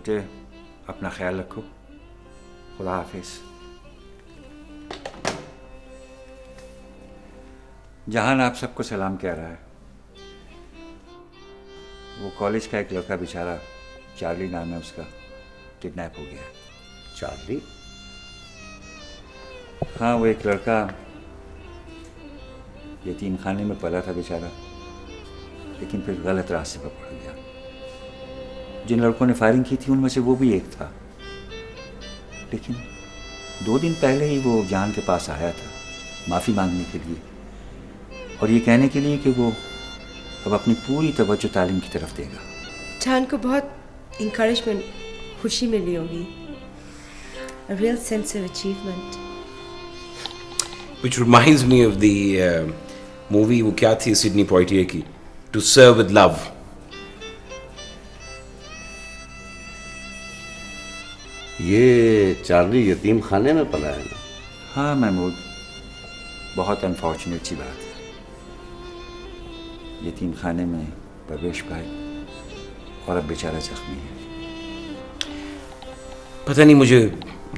बेटे अपना ख्याल रखो, खुदा हाफिज। जहान आप सबको सलाम कह रहा है। वो कॉलेज का एक लड़का बेचारा, चार्ली नाम है उसका, किडनैप हो गया। चार्ली? हाँ, वो एक लड़का यतीम खाने में पला था बेचारा, लेकिन फिर गलत रास्ते पर पड़ गया। जिन लड़कों ने फायरिंग की थी उनमें से वो भी एक था, लेकिन 2 दिन पहले ही वो जान के पास आया था माफ़ी मांगने के लिए, और ये कहने के लिए कि वो अब अपनी पूरी तवज्जो तालीम की तरफ देगा। जान को बहुत इंकरेजमेंट, खुशी मिली होगी, a real sense of achievement. Which reminds me of the movie, वो क्या थी सिडनी पॉइटियर की, To Serve with Love. ये चार्ली यतीम खाने में पला है ना? हाँ महमूद, बहुत अनफॉर्चुनेट सी बात है। यतीम खाने में प्रवेश पाए और अब बेचारा जख्मी है। पता नहीं मुझे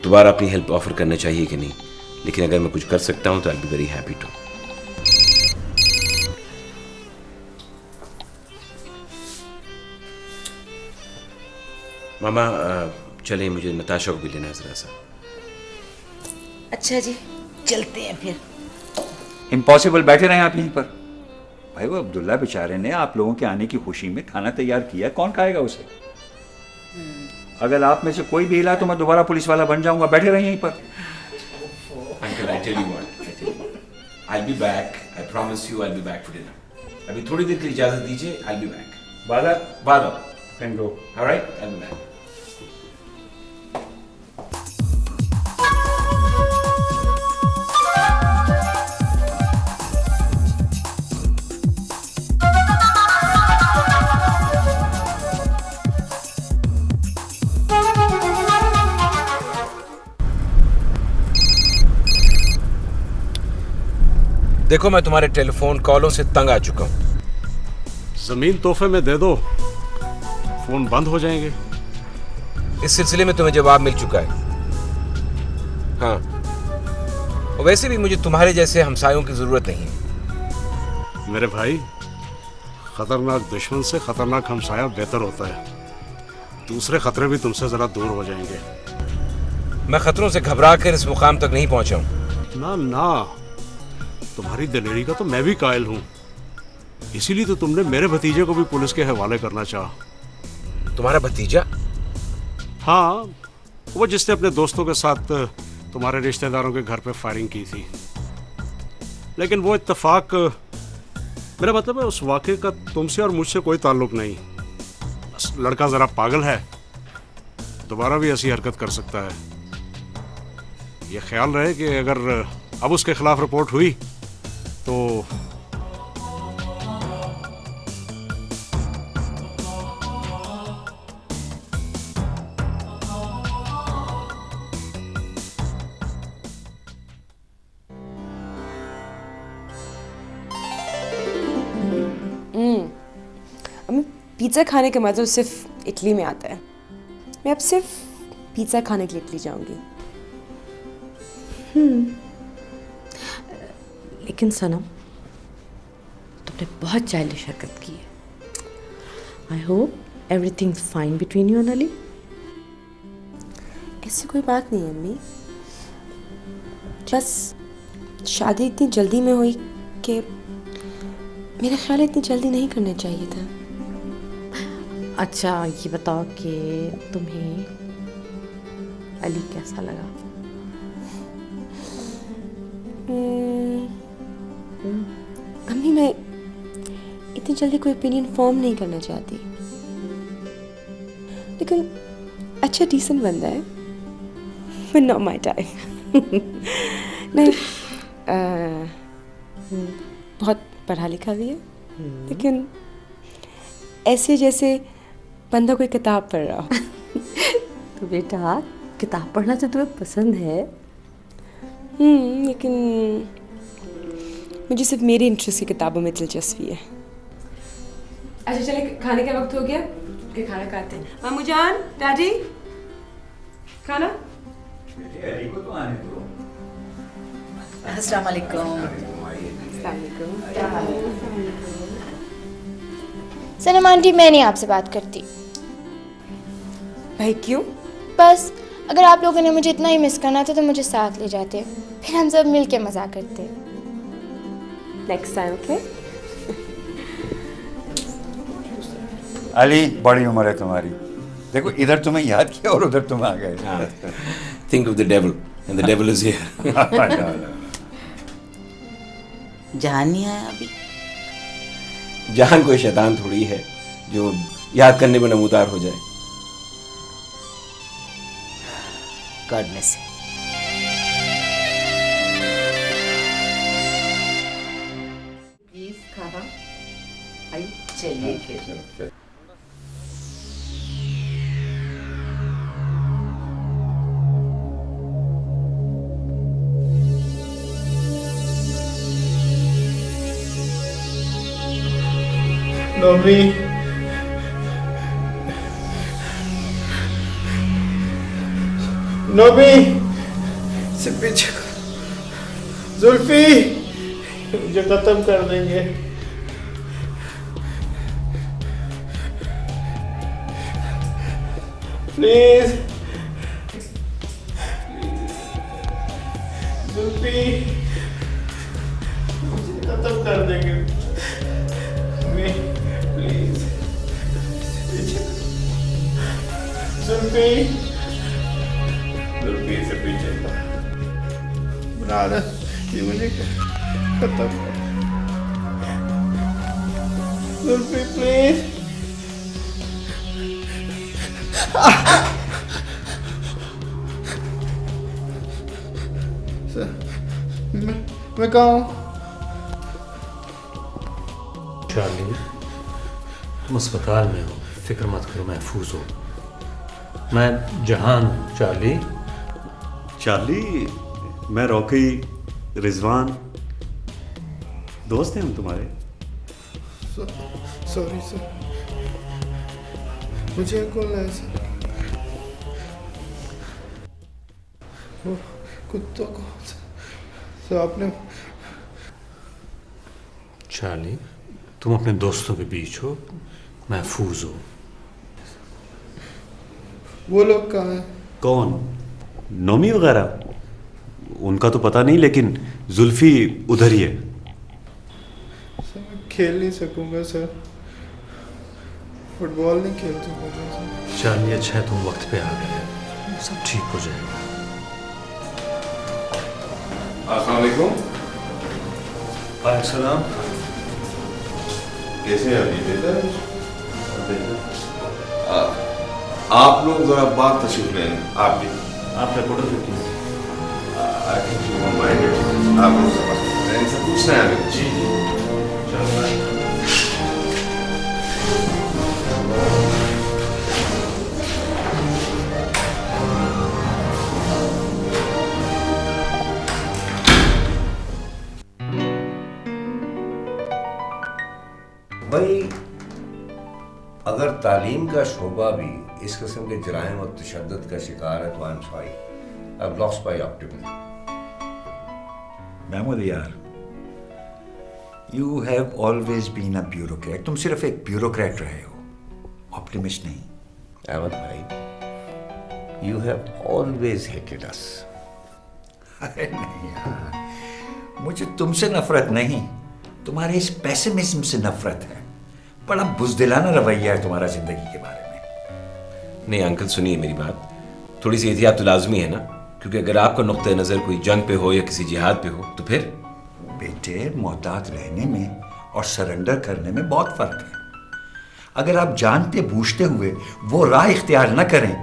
दोबारा अपनी हेल्प ऑफर करना चाहिए कि नहीं, लेकिन अगर मैं कुछ कर सकता हूँ तो आई बी वेरी हैप्पी टू। मामा चले, मुझे नताशा को भी लेना है जरा सा। अच्छा जी, चलते हैं फिर। इम्पॉसिबल, बैठे रहें आप यहीं पर। भाई वो अब्दुल्ला बेचारे ने आप लोगों के आने की खुशी में खाना तैयार किया, कौन खाएगा उसे? अगर आप में से कोई भी हिला तो मैं दोबारा पुलिस वाला बन जाऊंगा। बैठे रहिए यहीं पर। Uncle, I tell you what, I'll be back. I promise you, I'll be back for dinner. अभी थोड़ी देर के लिए इजाजत दीजिए, I'll be back. बाद Can go. All right, I'll be back. देखो, मैं तुम्हारे टेलीफोन कॉलों से तंग आ चुका हूँ। जमीन तोहफे में दे दो, फोन बंद हो जाएंगे। इस सिलसिले में तुम्हें जवाब मिल चुका है। हाँ, और वैसे भी मुझे तुम्हारे जैसे हमसायों की जरूरत नहीं है। मेरे भाई, खतरनाक दुश्मन से खतरनाक हमसाया बेहतर होता है। दूसरे खतरे भी तुमसे जरा दूर हो जाएंगे। मैं खतरों से घबरा कर इस मुकाम तक नहीं पहुंचा हूं। ना ना, तुम्हारी दिलेरी का तो मैं भी कायल हूँ। इसीलिए तो तुमने मेरे भतीजे को भी पुलिस के हवाले करना चाहा। तुम्हारा भतीजा? हाँ, वो जिसने अपने दोस्तों के साथ तुम्हारे रिश्तेदारों के घर पे फायरिंग की थी। लेकिन वो इत्तेफाक, मेरा मतलब है उस वाक़े का तुमसे और मुझसे कोई ताल्लुक नहीं। बस लड़का ज़रा पागल है, दोबारा भी ऐसी हरकत कर सकता है। ये ख्याल रहे कि अगर अब उसके खिलाफ रिपोर्ट हुई तो पिज़्ज़ा खाने का मज़ा सिर्फ इटली में आता है। मैं अब सिर्फ पिज़्ज़ा खाने के लिए इटली जाऊंगी। लेकिन सनम, तुमने बहुत चाइल्डिश हरकत की है। I hope everything is fine between you and Ali. ऐसी कोई बात नहीं है अम्मी, बस शादी इतनी जल्दी में हुई कि मेरा ख्याल इतनी जल्दी नहीं करना चाहिए था। अच्छा, ये बताओ कि तुम्हें अली कैसा लगा? अम्मी, मैं इतनी जल्दी कोई ओपिनियन फॉर्म नहीं करना चाहती, लेकिन अच्छा डिसेंट बंदा है, but not my type। नहीं, बहुत पढ़ा लिखा भी है, लेकिन ऐसे जैसे बंदा कोई किताब पढ़ रहा हो। तो बेटा, किताब पढ़ना तो तुम्हें पसंद है। लेकिन मुझे सिर्फ मेरे इंटरेस्ट की किताबों में दिलचस्पी है। अच्छा चले, खाने का वक्त हो गया, के खाना खाते हैं। अम्मू जान, डैडी, खाना। अली को तो आने दो। अस्सलाम वालेकुम। सनम आंटी, मैं नहीं आपसे बात करती। भाई क्यों? बस अगर आप लोगों ने मुझे इतना ही मिस करना था तो मुझे साथ ले जाते, फिर हम सब मिल के मजा करते। Next time, okay? अली, बड़ी उम्र है तुम्हारी, देखो इधर तुम्हें याद किया और उधर तुम आ गए। Think of the devil and the devil is here. जहान नहीं आया अभी? जहान कोई शैतान थोड़ी है जो याद करने में नमूदार हो जाए। God bless. प्लीज खाना आई चलिए फिर। नोमी, नोमी से पीछे जुल्फी मुझे खत्म कर देंगे। प्लीज जुल्फी मुझे खत्म कर देंगे। प्लीज जुल्फी, जुल्फी से पीछे बना दे, ये मुझे खत्म कर। जुल्फी प्लीज। मैं कहाँ हूँ? चार्ली, तुम अस्पताल में हो, फिक्र मत करो, महफूज हो। मैं जहान हूँ। चार्ली, चार्ली, मैं रॉकी, रिजवान, दोस्त हैं हम तुम्हारे। सॉरी सर, मुझे कौन है सर? वो कुत्तों को सर आपने। चार्ली, तुम अपने दोस्तों के बीच हो, महफूज हो। वो लोग कहाँ हैं? कौन? नोमी वगैरह? उनका तो पता नहीं, लेकिन जुल्फी उधर ही है। सर मैं खेल नहीं सकूंगा सर, फुटबॉल नहीं खेल सकूंगा सर। चार्ली, अच्छा है तुम वक्त पे आ गए, सब ठीक हो जाएगा। अस्सलाम वालेकुम। वालेकुम सलाम। कैसे हैं अभी? बेहतर। आप लोग जरा बात तशरीफ लें। आप भी। आप रिपोर्टर क्यों? आप लोग से पूछना है हमें। जी जी, भाई, अगर तालीम का शोबा भी इस किस्म के जराइम और तशद्दुद का शिकार है तो I am sorry, I have lost my optimism. Mahmood यार, you have always been a bureaucrat. तुम सिर्फ एक ब्यूरोक्रेट रहे हो, ऑप्टिमिस्ट नहीं। अहमद भाई, यू हैव ऑलवेज हेटेड अस। अरे नहीं यार, मुझे तुमसे नफरत नहीं, तुम्हारे इस पेसिमिज्म से नफरत है। बड़ा बुज़दिलाना रवैया है तुम्हारा जिंदगी के बारे में। नहीं अंकल, सुनिए मेरी बात, थोड़ी सी एहतियात तो लाजमी है ना, क्योंकि अगर आपका नुक्ता नज़र कोई जंग पे हो या किसी जिहाद पे हो तो फिर। बेटे, मोहतात रहने में और सरेंडर करने में बहुत फर्क है। अगर आप जानते बूझते हुए वो राह इख्तियार न करें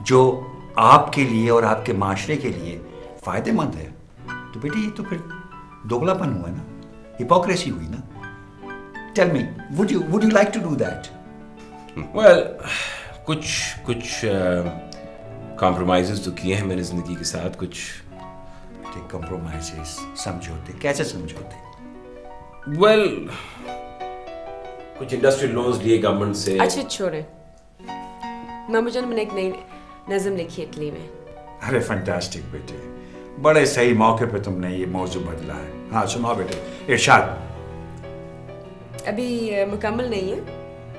जो आपके लिए और आपके माशरे के लिए फायदेमंद है, तो बेटे ये तो फिर दोगलापन हुआ ना, हिपोक्रेसी हुई ना। Tell me, would you like to do that? Well, कुछ कॉम्प्रोमाइज़ेस तो किए हैं मैंने ज़िंदगी के साथ। कुछ कॉम्प्रोमाइजेस, समझौते? कैसे समझौते? वेल, कुछ इंडस्ट्रियल लोन्स लिए गवर्नमेंट से। अच्छा छोड़े, मामू जान मैंने एक नई नज़म लिखी है इटली में। अरे फैंटास्टिक बेटे, बड़े सही मौके पे तुमने ये मौजू बदला है। हाँ सुनाओ बेटे, इरशाद। अभी मुकम्मल नहीं है,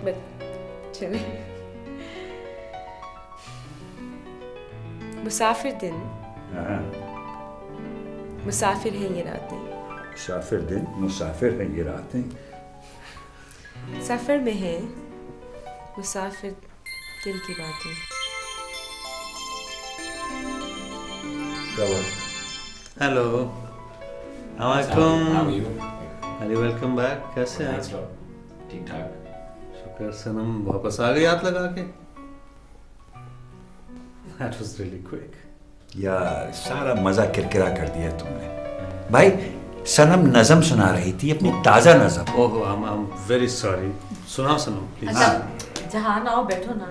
बट चले। मुसाफिर दिन, हाँ। मुसाफिर हैं ये रातें, मुसाफिर दिन, मुसाफिर हैं ये रातें, सफर में है मुसाफिर दिल की बातें। Hello, Ali welcome back. कैसे हैं? ठीक ठाक। शुक्र सनम, वापस आ गए याद लगा के। That was really quick. यार सारा मजा किरकिरा कर दिया तुमने। भाई सनम नज़म सुना रही थी, अपनी ताज़ा नज़म। ओह, I'm very sorry. सुनाओ सनम प्लीज। अच्छा जहान आओ बैठो ना।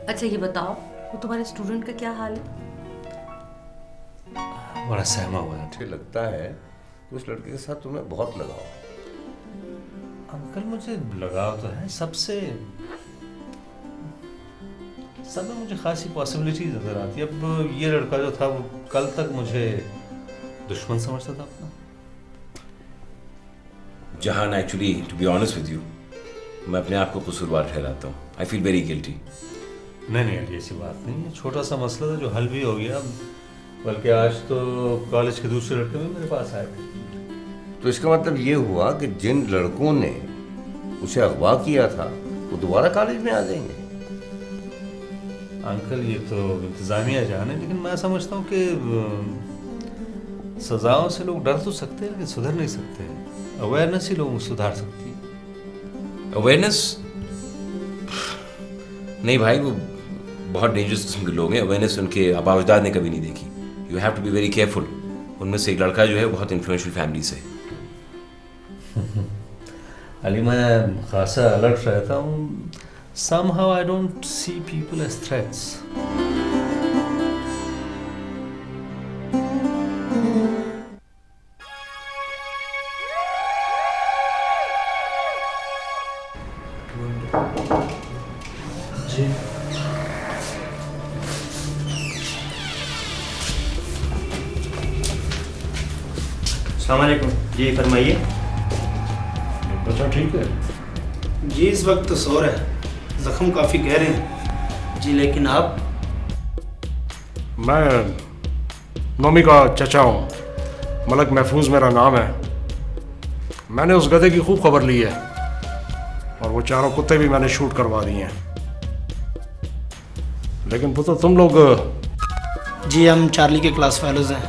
अच्छा ये बताओ, वो तुम्हारे स्टूडेंट का क्या हाल है? बड़ा सहमा हुआ है। मुझे लगता है उस लड़के के साथ तुम्हें बहुत लगाव। अंकल मुझे लगाव तो है सबसे, सब में मुझे खासी पॉसिबिलिटी नजर आती है। अब ये लड़का जो था वो कल तक मुझे दुश्मन समझता था अपना। जहान, actually to be honest with you, मैं अपने आप को कसूरवार ठहराता हूँ। I feel very guilty. नहीं ऐसी बात नहीं है, छोटा सा मसला था जो हल भी हो गया। बल्कि आज तो कॉलेज के दूसरे लड़के भी मेरे पास आए थे। तो इसका मतलब ये हुआ कि जिन लड़कों ने उसे अगवा किया था वो दोबारा कॉलेज में आ जाएंगे। अंकल ये तो इंतजामिया जाने, लेकिन मैं समझता हूँ कि सजाओं से लोग डर तो सकते हैं लेकिन सुधर नहीं सकते। अवेयरनेस ही लोगों को सुधार सकती है। अवेयरनेस नहीं भाई, वो बहुत डेंजरस किस्म के लोग हैं। अवेयरनेस उनके आबा अजदाद ने कभी नहीं देखी। You have to be very careful. उनमें से एक लड़का जो है वो बहुत इन्फ्लुएंशियल फैमिली से। अली मैं खासा अलर्ट रहता हूँ। Somehow I don't see people as threats. जी अस्सलाम वालेकुम। जी फरमाइए। बच्चा ठीक है? जी इस वक्त तो सो रहा है, जख्म काफ़ी गहरे हैं। जी लेकिन आप? मैं नोमी का चचा हूँ, मलक महफूज मेरा नाम है। मैंने उस गधे की खूब खबर ली है और वो चारों कुत्ते भी मैंने शूट करवा दिए हैं। लेकिन पुत्र तुम लोग? जी हम चार्ली के क्लास फेलोज हैं।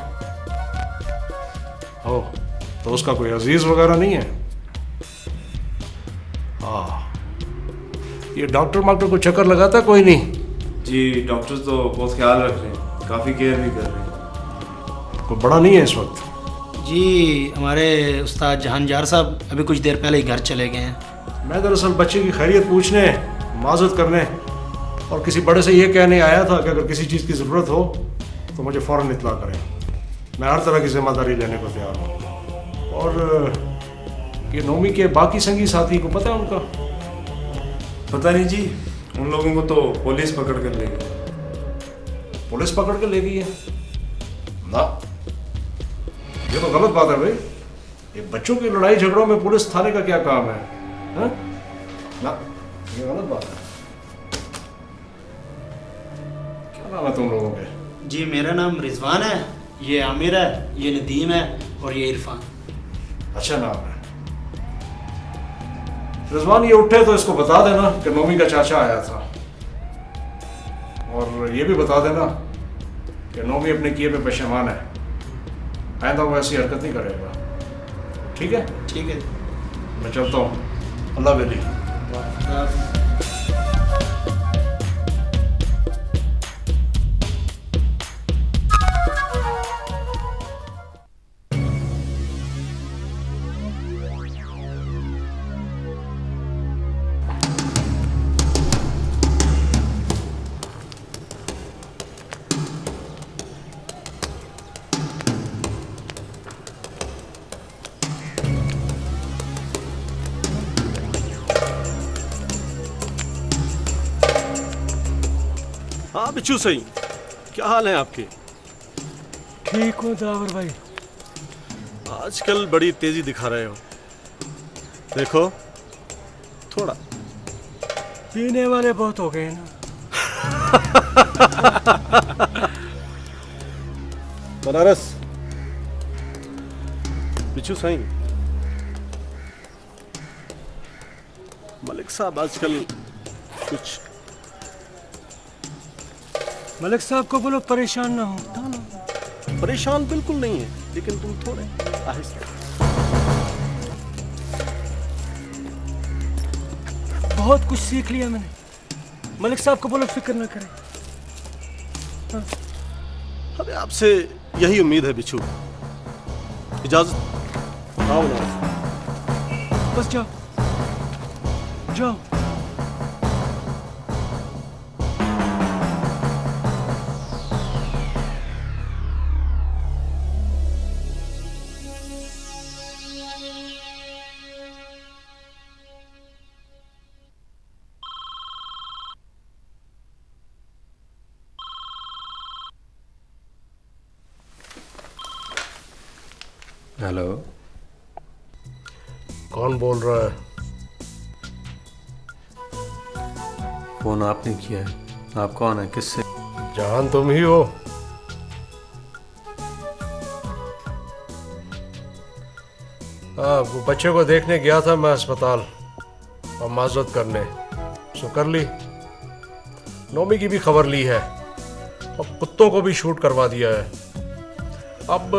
हो तो उसका कोई अजीज वगैरह नहीं है? हाँ, ये डॉक्टर को चक्कर लगाता कोई नहीं? जी डॉक्टर्स तो बहुत ख्याल रख रहे हैं, काफ़ी केयर भी कर रहे हैं। कोई बड़ा नहीं है इस वक्त? जी हमारे उस्ताद जहानजार साहब अभी कुछ देर पहले ही घर चले गए हैं। मैं दरअसल बच्चे की खैरियत पूछने, माजरत करने और किसी बड़े से ये कहने आया था कि अगर किसी चीज़ की ज़रूरत हो तो मुझे फ़ौरन इत्तला करें। मैं हर तरह की जिम्मेदारी लेने को तैयार हूँ। और ये नोमी के बाकी संगी साथी को पता है उनका? पता नहीं जी, उन लोगों को तो पुलिस पकड़ कर ले गई। पुलिस पकड़ के ले गई है? ना, ये तो गलत बात है भाई। ये बच्चों की लड़ाई झगड़ों में पुलिस थाने का क्या काम है? हा? ना, ये गलत बात है। क्या नाम है तुम लोगों के? जी मेरा नाम रिजवान है, ये आमिर है, ये नदीम है और ये इरफान। अच्छा नाम है। रिजवान ये उठे तो इसको बता देना कि नोमी का चाचा आया था, और ये भी बता देना कि नोमी अपने किए पे पशेमान है। आइंदा वो ऐसी हरकत नहीं करेगा। ठीक है? ठीक है, मैं चलता हूँ। अल्लाह बेली। हाँ बिच्छू सही, क्या हाल है आपके? ठीक हो दावर भाई? आजकल बड़ी तेजी दिखा रहे हो। देखो थोड़ा पीने वाले बहुत हो गए ना। बनारस बिच्छू सही, मलिक साहब आजकल कुछ। मलिक साहब को बोलो परेशान ना हो। परेशान बिल्कुल नहीं है, लेकिन तुम थोड़े आहिस्ता। बहुत कुछ सीख लिया मैंने। मलिक साहब को बोलो फिक्र ना करें। हाँ। हमें आपसे यही उम्मीद है बिच्छू। इजाजत। आओ ना। बस जाओ जाओ। हेलो, कौन बोल रहा है? फोन आपने किया है। आप कौन है, किससे? जहान तुम ही हो। हाँ, वो बच्चे को देखने गया था मैं अस्पताल और माजरत करने, सो कर ली। नोमी की भी खबर ली है और कुत्तों को भी शूट करवा दिया है। अब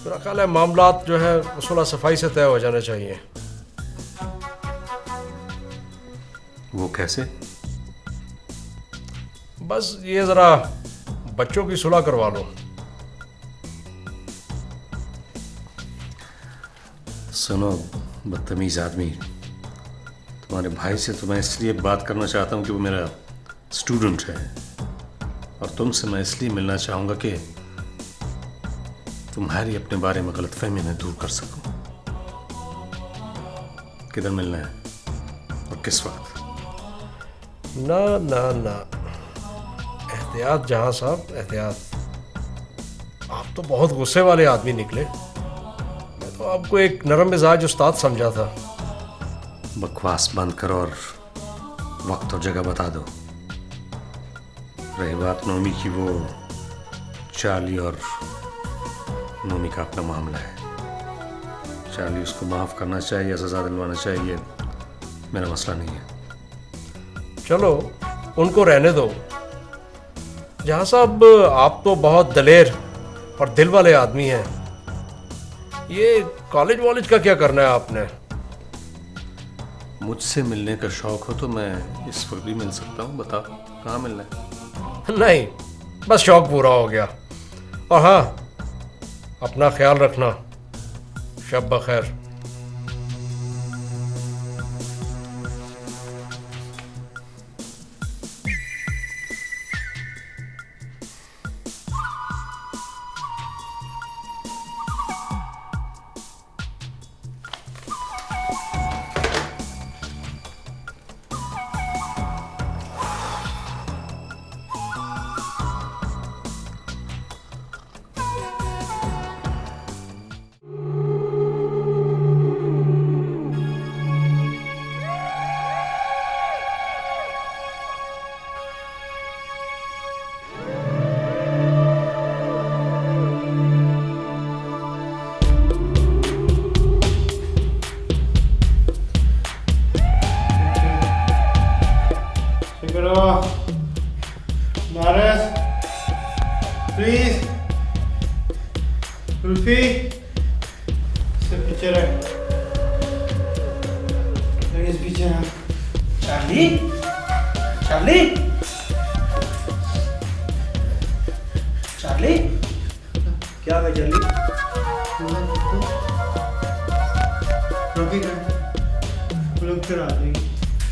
मेरा ख्याल है मामलात जो है सुलह सफाई से तय हो जाने चाहिए। वो कैसे? बस ये जरा बच्चों की सुलह करवा लो। सुनो बदतमीज आदमी, तुम्हारे भाई से तो मैं इसलिए बात करना चाहता हूँ कि वो मेरा स्टूडेंट है, और तुमसे मैं इसलिए मिलना चाहूँगा कि तुम्हारी अपने बारे में गलतफहमी मैं दूर कर सकूं। किधर मिलना है और किस वक्त? ना ना ना, एहतियात जहां साहब, एहतियात। आप तो बहुत गुस्से वाले आदमी निकले। मैं तो आपको एक नरम मिजाज उस्ताद समझा था। बकवास बंद करो और वक्त और जगह बता दो। रही बात नोमी की, वो चार्ली और नोमी का अपना मामला है। चार्ली उसको माफ करना चाहिए, सजा दिलवाना चाहिए, मेरा मसला नहीं है। चलो उनको रहने दो। जहां साहब आप तो बहुत दलेर और दिल वाले आदमी हैं। ये कॉलेज वॉलेज का क्या करना है आपने? मुझसे मिलने का शौक हो तो मैं इस वक्त भी मिल सकता हूँ। बताओ कहाँ मिलना है? नहीं, बस शौक पूरा हो गया। और हाँ, अपना ख्याल रखना। शब बखैर। प्लीज जुल्फी से पीछे रहे, प्लीज पीछे रहे। चार्ली, चार्ली, चार्ली, क्या है चार्ली? रोकी कर, लोग फिर आ जाएंगे।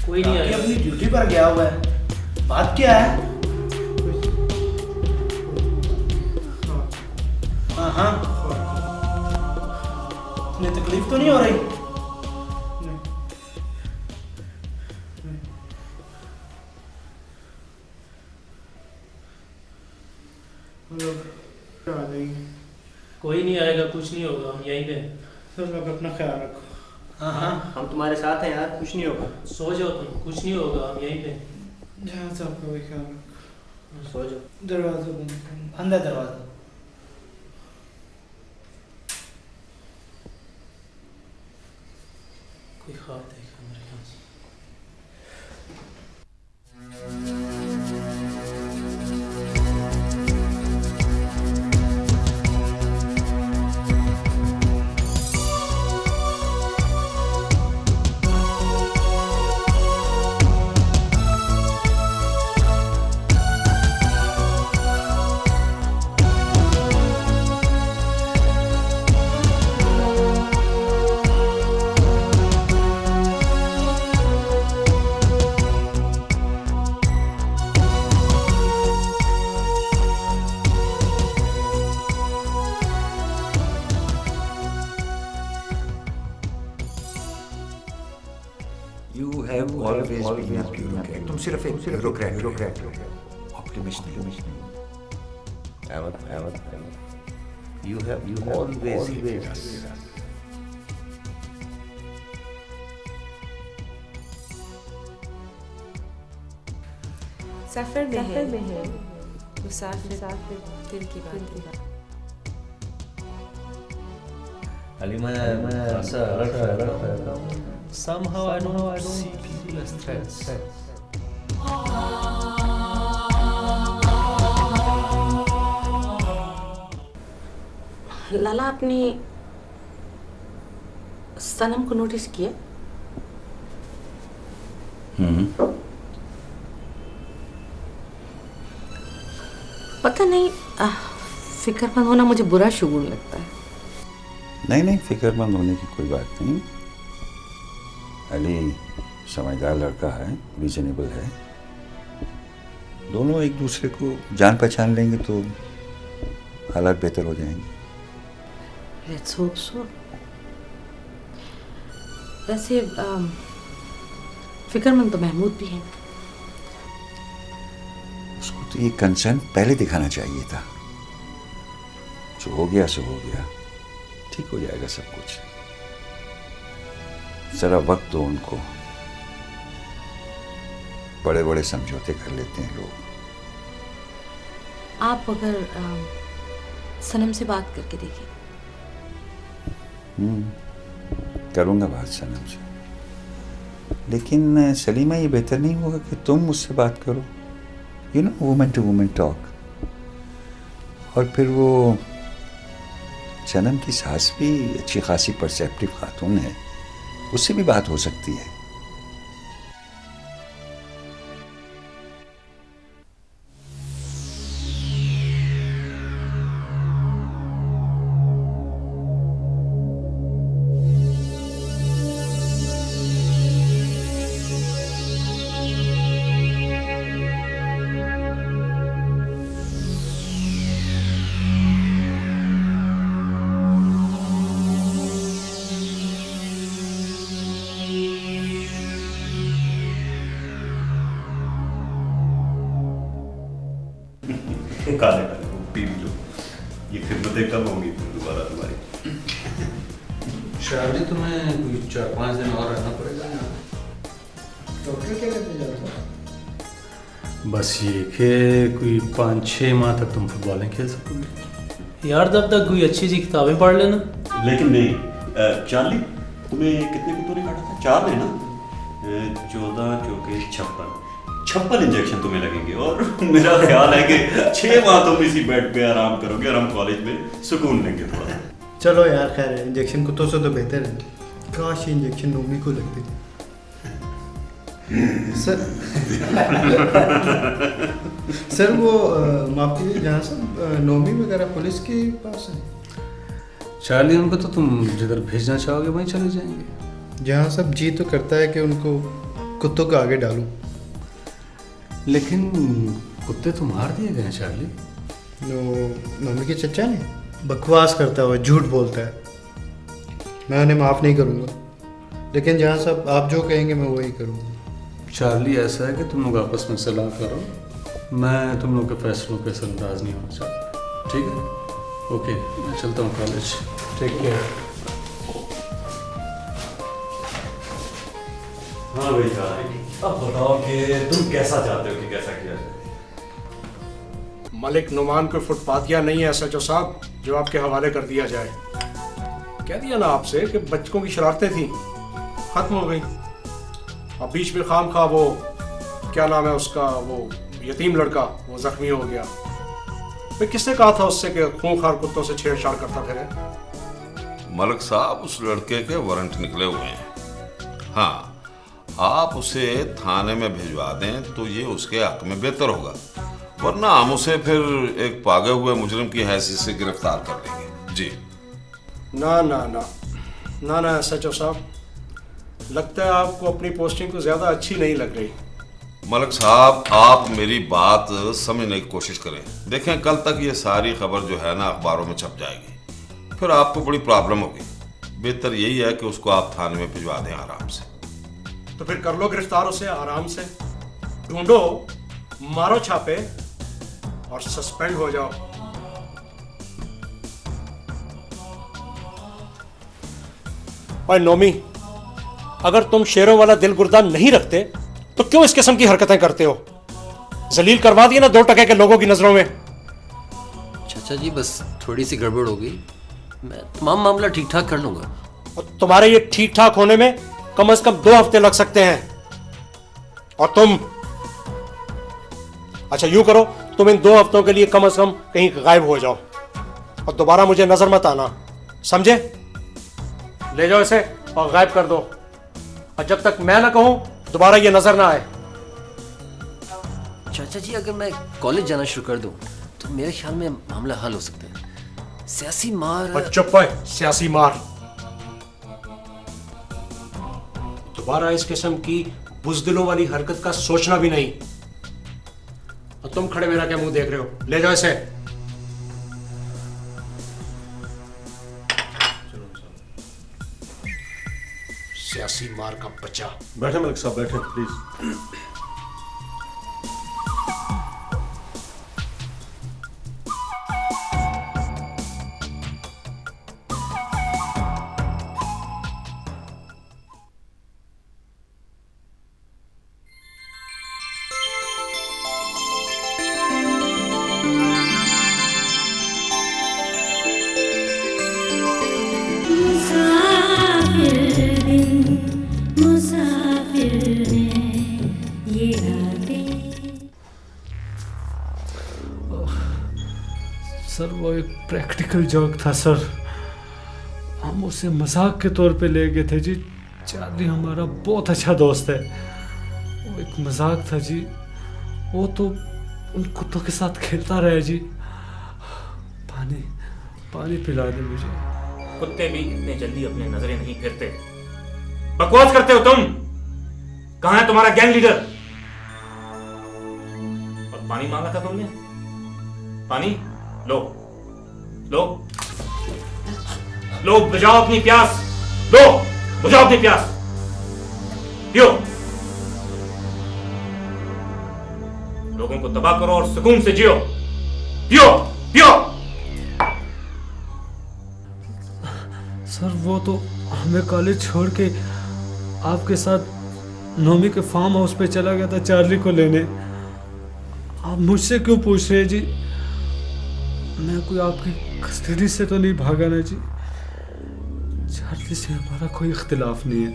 कोई नहीं आएगा, अपनी ड्यूटी पर गया हुआ है। बात क्या है? हाँ हाँ, नहीं तकलीफ तो नहीं हो रही? हम लोग आ जाएंगे। कोई नहीं आएगा, कुछ नहीं होगा, हम यहीं पे। सब लोग अपना ख्याल रखो। हाँ हाँ, हम तुम्हारे साथ हैं यार, कुछ नहीं होगा। सो जाओ तुम, कुछ नहीं होगा, हम यहीं पे। जहाँ से आपका भी ख्याल रखो। सो जाओ। दरवाजा बंद करना, अंदर दरवाजा। कोई ख्वाब देखा मेरे ख्याल से। You have always been a bureaucrat. तुम सिर्फ एक bureaucrat हो, optimist नहीं। Ahmed, you have always hated us. सफ़र में है मुसाफिर दिल की बात। अली मैं ऐसा अलर्ट रहता हूँ। Somehow I don't see people as threats. लाला, अपनी सनम को नोटिस किया? पता नहीं, फिक्रमंद होना मुझे बुरा शुगुन लगता है। नहीं, फिक्रमंद होने की कोई बात नहीं। अली समझदार लड़का है, रीजनेबल है। दोनों एक दूसरे को जान पहचान लेंगे तो हालात बेहतर हो जाएंगे। Let's hope so. वैसे फिक्रमंद तो महमूद भी है। उसको तो ये कंसर्न पहले दिखाना चाहिए था। जो हो गया सो हो गया, ठीक हो जाएगा सब कुछ। जरा वक्त दो उनको, बड़े बड़े समझौते कर लेते हैं लोग। आप अगर सनम से बात करके देखिए। करूँगा बात सनम से, लेकिन सलीमा ये बेहतर नहीं होगा कि तुम मुझसे बात करो? You know, women to women talk. और फिर वो सनम की सास भी अच्छी खासी परसेप्टिव खातून है, उससे भी बात हो सकती है। काले पी भी लो, ये खिदमतें कब होंगी दोबारा तुम्हारी? शायद ही तुम्हें कोई 4-5 दिन और रहना पड़ेगा ना। डॉक्टर क्या करने जा रहा था? बस ये कि कोई 5-6 माह तक तुम फुटबॉल नहीं खेल सकोगे। यार तब तक कोई अच्छी सी किताबें पढ़ लेना। लेकिन नहीं चार्ली, तुम्हें कितने कुत्तों ने काटा था? 4 ने ना? 14 चौके 56 इंजेक्शन तुम्हें लगेंगे। और मेरा ख्याल है कि 6 माह तुम इसी बेड पे आराम करोगे और हम कॉलेज में सुकून लेंगे थोड़ा। चलो यार, खैर है, इंजेक्शन कुत्तों से तो बेहतर है। काश ये इंजेक्शन नोमी को लगते। सर वो माफ कीजिए, जहाँ से नोमी वगैरह पुलिस के पास है। चार्ली, उनको तो तुम जिधर भेजना चाहोगे वहीं चले जाएंगे। जहाँ सब जी तो करता है कि उनको कुत्तों को आगे डालूं। लेकिन कुत्ते तो मार दिए गए हैं चार्ली। नोमी के चचा ने बकवास करता हुआ झूठ बोलता है। मैं उन्हें माफ़ नहीं करूँगा, लेकिन जहाँ सब आप जो कहेंगे मैं वही करूँगा। चार्ली, ऐसा है कि तुम लोग आपस में सलाह करो। मैं तुम लोग के फैसलों पे असरअंदाज नहीं होना चाहता। ठीक है? ओके, मैं चलता हूँ कॉलेज। Take care. हाँ भैया, अब बताओ कि तुम कैसा चाहते हो कि कैसा किया जाए? मलिक नुमान को फुटपाथिया नहीं है एसएचओ साहब जो आपके हवाले कर दिया जाए। कह दिया ना आपसे कि बच्चों की शरारतें थी, खत्म हो गई। अब बीच में खाम खा वो क्या नाम है उसका, वो यतीम लड़का वो जख्मी हो गया। फिर किसने कहा था उससे कि खूंखार कुत्तों से छेड़छाड़ करता फिरे? मलिक साहब, उस लड़के के वारंट निकले हुए हैं। हाँ, आप उसे थाने में भिजवा दें तो ये उसके हक में बेहतर होगा, वरना हम उसे फिर एक पागे हुए मुजरिम की हैसियत से गिरफ्तार कर लेंगे। जी ना ना ना ना ना एसएचओ साहब, लगता है आपको अपनी पोस्टिंग को ज्यादा अच्छी नहीं लग रही। मलिक साहब, आप मेरी बात समझने की कोशिश करें। देखें, कल तक ये सारी खबर जो है ना अखबारों में छप जाएगी, फिर आपको बड़ी प्रॉब्लम होगी। बेहतर यही है कि उसको आप थाने में भिजवा दें आराम से। तो फिर कर लो गिरफ्तार उसे आराम से, ढूंढो, मारो छापे और सस्पेंड हो जाओ। और नोमी, अगर तुम शेरों वाला दिल गुर्दा नहीं रखते तो क्यों इस किस्म की हरकतें करते हो? जलील करवा दिए ना 2 टके के लोगों की नजरों में। चाचा जी, बस थोड़ी सी गड़बड़ हो गई, मैं तमाम मामला ठीक ठाक कर लूंगा। और तुम्हारे ये ठीक ठाक होने में कम से कम 2 हफ्ते लग सकते हैं। और तुम, अच्छा यूं करो, तुम इन 2 हफ्तों के लिए कम से कम कहीं गायब हो जाओ और दोबारा मुझे नजर मत आना, समझे? ले जाओ इसे और गायब कर दो, और जब तक मैं ना कहूं दोबारा ये नजर ना आए। चाचा जी, अगर मैं कॉलेज जाना शुरू कर दूं तो मेरे ख्याल में मामला हल हो सकता है। सियासी मार। और चुप है, सियासी मार। दोबारा इस किस्म की बुजदिलों वाली हरकत का सोचना भी नहीं। और तुम खड़े मेरा क्या मुंह देख रहे हो? ले जाओ इसे। सियासी मार का बच्चा। बैठे मलिक साहब, बैठे प्लीज। सर वो एक प्रैक्टिकल जोक था सर, हम उसे मजाक के तौर पे ले गए थे जी। चार्ली हमारा बहुत अच्छा दोस्त है, वो एक मजाक था जी। वो तो उन कुत्तों के साथ खेलता रहा जी। पानी पानी पिला दे मुझे। कुत्ते भी इतने जल्दी अपने नजरें नहीं फिरते। बकवास करते हो तुम। कहां है तुम्हारा गैंग लीडर? और पानी मांगा था तुमने? पानी लो लो लो, बुझाओ अपनी प्यास। लो, बुझाओ अपनी प्यास, पियो। लोगों को तबाह करो और सुकून से जियो। पियो पियो। सर वो तो हमें कॉलेज छोड़ के आपके साथ नोमी के फार्म हाउस पे चला गया था चार्ली को लेने। आप मुझसे क्यों पूछ रहे हैं जी? मैं कोई आपकी कस्टडी से तो नहीं भागा ना जी। चार्ली से हमारा कोई इख्तिलाफ नहीं है,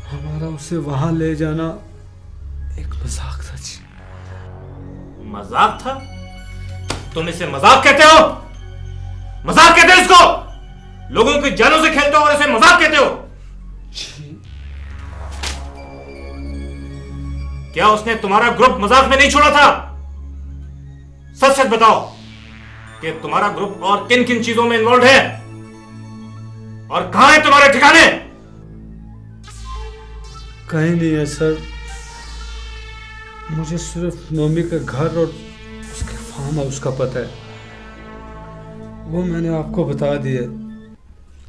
हमारा उसे वहां ले जाना एक मजाक था जी। मजाक था? तुम इसे मजाक कहते हो? मजाक कहते हो इसको? लोगों की जानों से खेलते हो और इसे मजाक कहते हो? क्या उसने तुम्हारा ग्रुप मजाक में नहीं छोड़ा था? सच सच बताओ कि तुम्हारा ग्रुप और किन किन चीजों में इन्वॉल्व है और कहां है तुम्हारे ठिकाने? कहीं नहीं है सर, मुझे सिर्फ नोमी का घर और उसके फार्म हाउस का पता है, वो मैंने आपको बता दिया।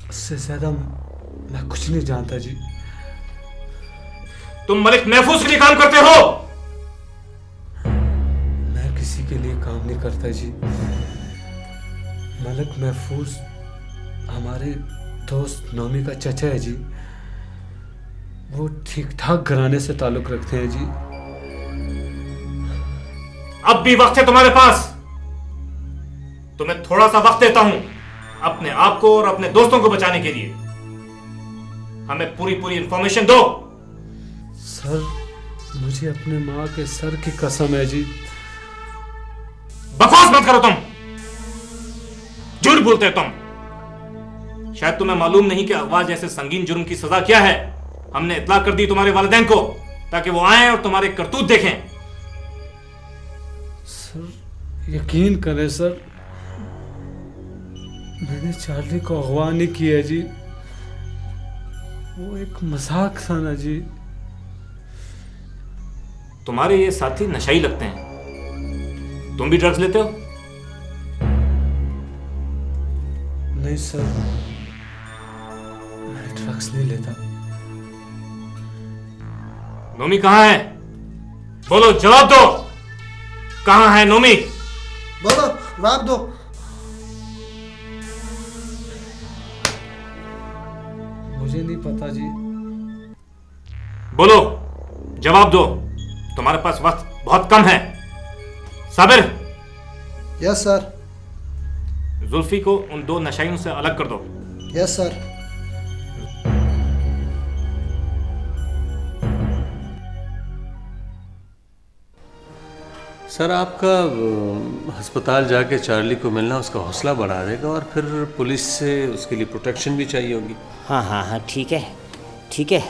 उससे ज्यादा मैं कुछ नहीं जानता जी। तुम मलिक महफूज के लिए काम करते हो? मैं किसी के लिए काम नहीं करता जी। मलिक महफूज हमारे दोस्त नोमी का चचा है जी। वो ठीक ठाक घराने से ताल्लुक रखते हैं जी। अब भी वक्त है तुम्हारे पास। तुम्हें थोड़ा सा वक्त देता हूं अपने आप को और अपने दोस्तों को बचाने के लिए। हमें पूरी पूरी इंफॉर्मेशन दो। सर, मुझे अपने माँ के सर की कसम है जी। बकवास मत करो तुम, झूठ बोलते हो तुम। शायद तुम्हें मालूम नहीं कि अगवा जैसे संगीन जुर्म की सजा क्या है। हमने इतला कर दी तुम्हारे वालिदैन को ताकि वो आए और तुम्हारे करतूत देखें। सर, यकीन करें सर, मैंने चार्ली को अगवा नहीं किया है जी। वो एक मजाक था ना जी। तुम्हारे ये साथी नशाई लगते हैं। तुम भी ड्रग्स लेते हो? नहीं सर, मैं ड्रग्स नहीं लेता। नोमी कहाँ है? बोलो, जवाब दो। कहाँ है नोमी? बोलो, जवाब दो। मुझे नहीं पता जी। बोलो, जवाब दो। तुम्हारे पास वक्त बहुत कम है। साबिर। Yes sir. जुल्फी को उन दो नशाइयों से अलग कर दो। Yes sir. सर, आपका अस्पताल जाके चार्ली को मिलना उसका हौसला बढ़ा देगा और फिर पुलिस से उसके लिए प्रोटेक्शन भी चाहिए होगी। हाँ हाँ हाँ, ठीक है ठीक है।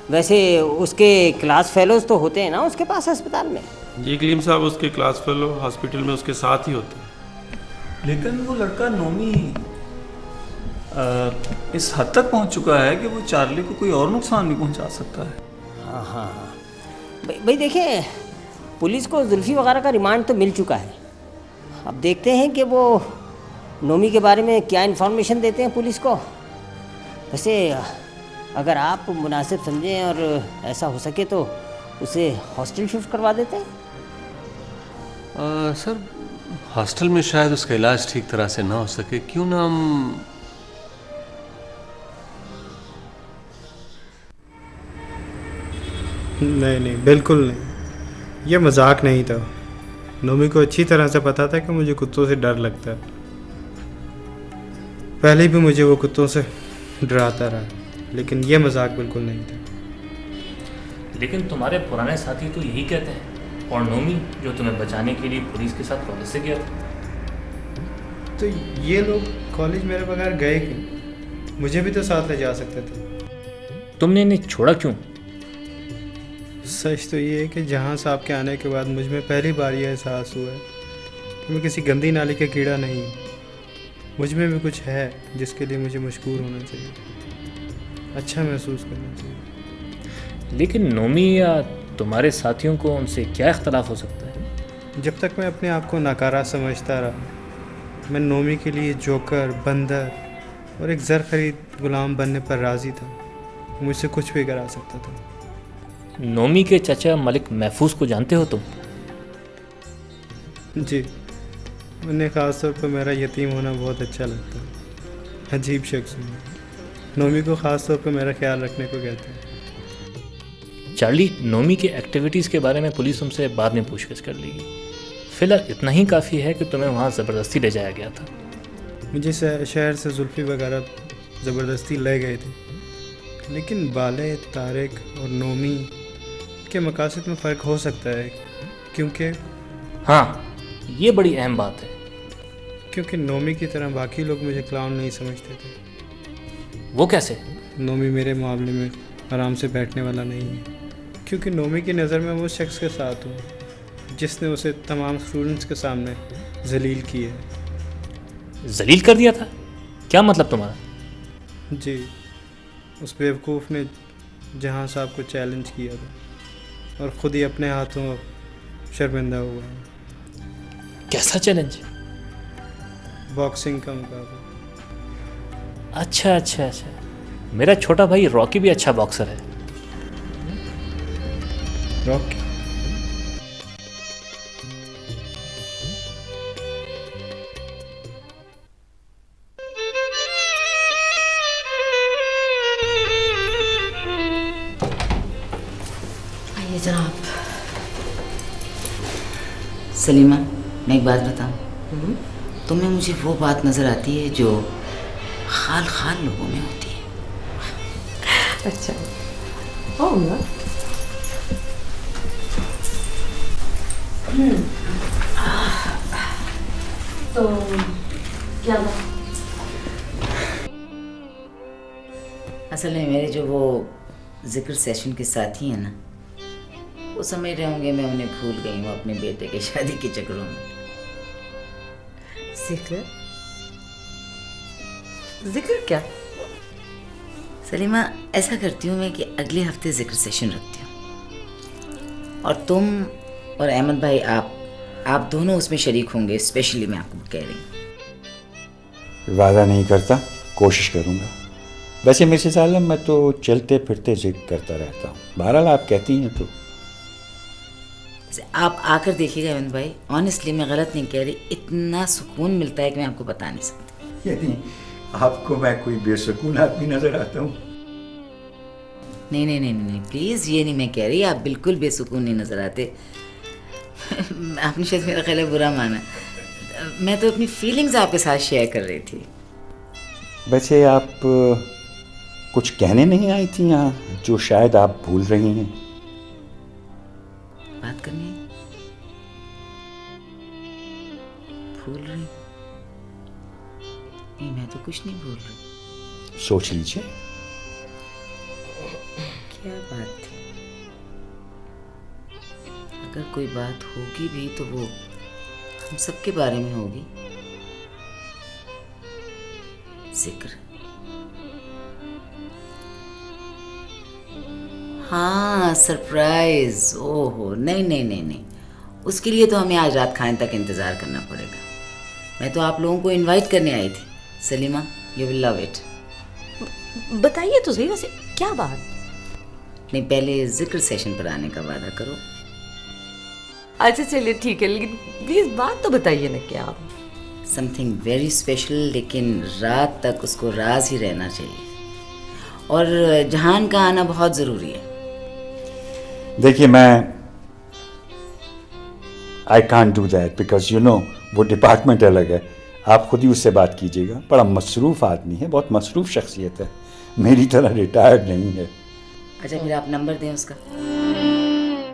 वैसे उसके क्लास फेलोज तो होते हैं ना उसके पास अस्पताल में? जी कलीम साहब, उसके क्लास फेलो हॉस्पिटल में उसके साथ ही होते हैं। लेकिन वो लड़का नोमी इस हद तक पहुंच चुका है कि वो चार्ली को कोई और नुकसान भी पहुंचा सकता है। हाँ हाँ हाँ भाई देखिए, पुलिस को जुल्फी वगैरह का रिमांड तो मिल चुका है। अब देखते हैं कि वो नोमी के बारे में क्या इन्फॉर्मेशन देते हैं पुलिस को। वैसे अगर आप मुनासिब समझें और ऐसा हो सके तो उसे हॉस्टल शिफ्ट करवा देते हैं। सर, हॉस्टल में शायद उसका इलाज ठीक तरह से ना हो सके। क्यों ना हम नहीं, बिल्कुल नहीं। ये मजाक नहीं था। नोमी को अच्छी तरह से पता था कि मुझे कुत्तों से डर लगता है। पहले भी मुझे वो कुत्तों से डराता रहा, लेकिन ये मजाक बिल्कुल नहीं था। लेकिन तुम्हारे पुराने साथी तो यही कहते हैं। और नोमी जो तुम्हें बचाने के लिए पुलिस के साथ कॉलेज से गया था। तो ये लोग कॉलेज मेरे बगैर गए क्यों? मुझे भी तो साथ ले जा सकते थे। तुमने इन्हें छोड़ा क्यों? सच तो ये है कि जहाँ साहब के आने के बाद मुझ में पहली बार यह एहसास हुआ है कि मैं किसी गंदी नाली का कीड़ा नहीं हूँ। मुझ में भी कुछ है जिसके लिए मुझे मशकूर होना चाहिए, अच्छा महसूस करना चाहिए। लेकिन नोमी या तुम्हारे साथियों को उनसे क्या इख्तलाफ हो सकता है? जब तक मैं अपने आप को नाकारा समझता रहा, मैं नोमी के लिए जोकर, बंदर और एक ज़र खरीद गुलाम बनने पर राज़ी था। मुझसे कुछ भी करा सकता था। नोमी के चचा मलिक महफूज को जानते हो तुम? जी, उन्हें ख़ास तौर पर मेरा यतीम होना बहुत अच्छा लगता है। अजीब शख्स हूँ। नोमी को ख़ास तौर पर मेरा ख्याल रखने को कहते हैं। चार्ली, नोमी के एक्टिविटीज़ के बारे में पुलिस तुमसे बाद में पूछताछ कर लेगी। फिलहाल इतना ही काफ़ी है कि तुम्हें वहाँ ज़बरदस्ती ले जाया गया था। मुझे शहर से जुल्फी वगैरह ज़बरदस्ती ले गए थे, लेकिन बाले, तारिक और नोमी के मकासद में फ़र्क हो सकता है। क्योंकि हाँ, ये बड़ी अहम बात है। क्योंकि नोमी की तरह बाकी लोग मुझे क्लाउन नहीं समझते थे। वो कैसे? नोमी मेरे मामले में आराम से बैठने वाला नहीं है, क्योंकि नोमी की नज़र में मैं उस शख्स के साथ हूँ जिसने उसे तमाम स्टूडेंट्स के सामने जलील किया है। जलील कर दिया था? क्या मतलब तुम्हारा? जी, उस बेवकूफ़ ने जहाँ साहब को चैलेंज किया था और ख़ुद ही अपने हाथों शर्मिंदा हुआ। कैसा चैलेंज? बॉक्सिंग का मुकाबला। अच्छा अच्छा अच्छा, मेरा छोटा भाई रॉकी भी अच्छा बॉक्सर है। रॉकी? सलीमा, मैं एक बात बताऊं, तुम्हें मुझे वो बात नजर आती है जो खाल खाल लोगों में होती है। अच्छा, होगा। तो क्या बात? असल में मेरे जो वो जिक्र सेशन के साथी हैं ना, वो समझ रहे होंगे मैं उन्हें भूल गई हूँ अपने बेटे के शादी के चक्करों में। जिक्र? जिक्र क्या? सलीमा, ऐसा करती हूँ मैं कि अगले हफ्ते जिक्र सेशन रखती हूँ और तुम और अहमद भाई आप दोनों उसमें शरीक होंगे। स्पेशली मैं आपको कह रही हूँ। वादा नहीं करता, कोशिश करूँगा। वैसे मिसेस आलम, मैं तो चलते फिरते जिक्र करता रहता हूँ। बहरहाल आप कहती हैं तो। आप आकर देखिएगा अहमद भाई, ऑनेस्टली मैं गलत नहीं कह रही, इतना सुकून मिलता है कि मैं आपको बता नहीं सकती। यानी आपको मैं कोई बेसुकून आदमी नजर आता हूँ? नहीं नहीं नहीं नहीं, प्लीज़ ये नहीं मैं कह रही, आप बिल्कुल बेसुकून नहीं नज़र आते। आपने शायद मेरा ख्याल है बुरा माना, मैं तो अपनी फीलिंग्स आपके साथ शेयर कर रही थी। वैसे आप कुछ कहने नहीं आई थी यहाँ जो शायद आप भूल रही हैं? बात करनी है? भूल रही? नहीं, मैं तो कुछ नहीं भूल रही। सोच लीजिए। क्या बात थी? अगर कोई बात होगी भी तो वो हम सबके बारे में होगी। जिक्र? हाँ, सरप्राइज। ओहो, नहीं नहीं नहीं नहीं, उसके लिए तो हमें आज रात खाने तक इंतज़ार करना पड़ेगा। मैं तो आप लोगों को इनवाइट करने आई थी। Salima, you will love it. बताइए तो सही, वैसे क्या बात? नहीं, पहले जिक्र सेशन पर आने का वादा करो। अच्छा चलिए ठीक है, लेकिन प्लीज बात तो बताइए ना क्या? समथिंग वेरी स्पेशल, लेकिन रात तक उसको राज ही रहना चाहिए। और जहान का आना बहुत ज़रूरी है। देखिए, मैं I can't do that because you know वो डिपार्टमेंट अलग है। आप खुद ही उससे बात कीजिएगा। बड़ा मसरूफ़ आदमी है, बहुत मसरूफ़ शख्सियत है, मेरी तरह रिटायर्ड नहीं है। अच्छा, फिर आप नंबर दें उसका।